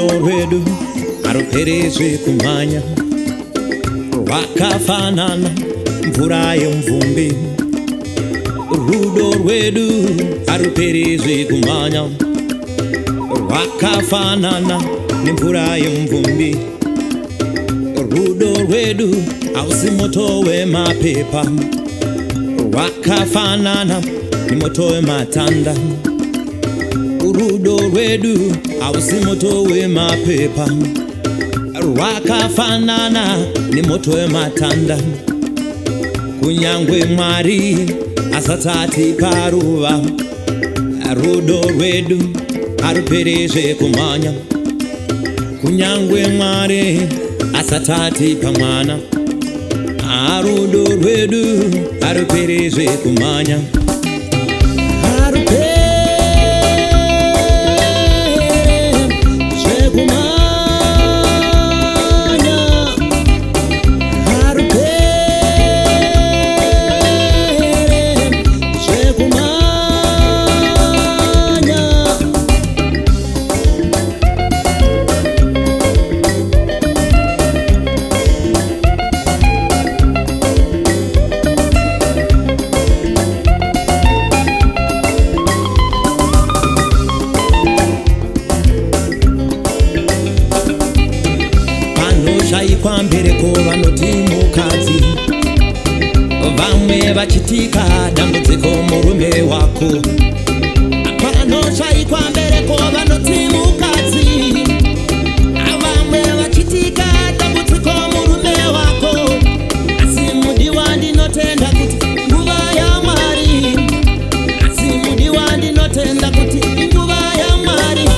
rudo rwedu haruperezve kumhanya, rwakafanana mvura yemvumbi. Rudo rwedu haruperezve kumhanya, rwakafanana nemvura yemvumbi. Rudo rwedu hausi moto wemapepa, rwakafanana nemoto wematanda. Rudo rwedu hausi moto wemapepa, rwakafanana nemoto wematanda. Kunyangwe Mwari asati atipa ruva, rudo rwedu haruperezve kumhanya. Kunyangwe Mwari asati atipa mwana, rudo rwedu haruperezve kumhanya. Shaikwa mbereko vanoti mukadzi, vamwe vachitika dambudziko murume wako. Panoshaikwa mbereko vanoti mukadzi, vamwe vachitika dambudziko murume wako. Asi mudiwa ndinotenda kuti nguva yaMwari, asi mudiwa ndinotenda kuti nguva yaMwari.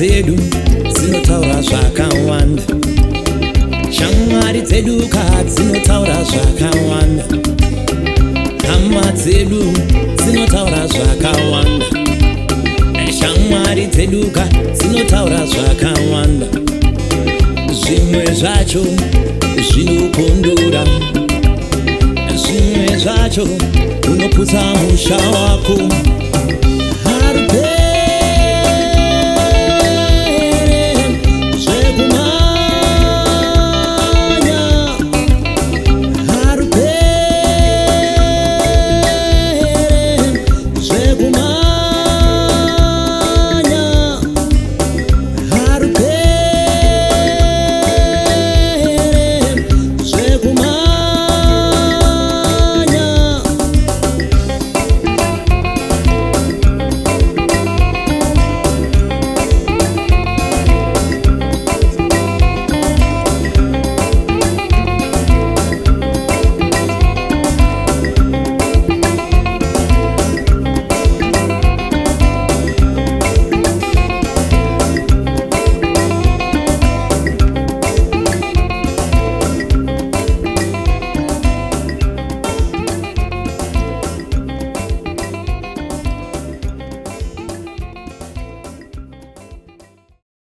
Dzedu dzinotaura zvakawanda, shamwari dzedu dzinotaura zvakawanda. Hama dzedu dzinotaura zvakawanda, shamwari dzedu dzinotaura zvakawanda. Zvimwe zvacho zvinokondora, zvimwe zvacho unoputsa musha wako.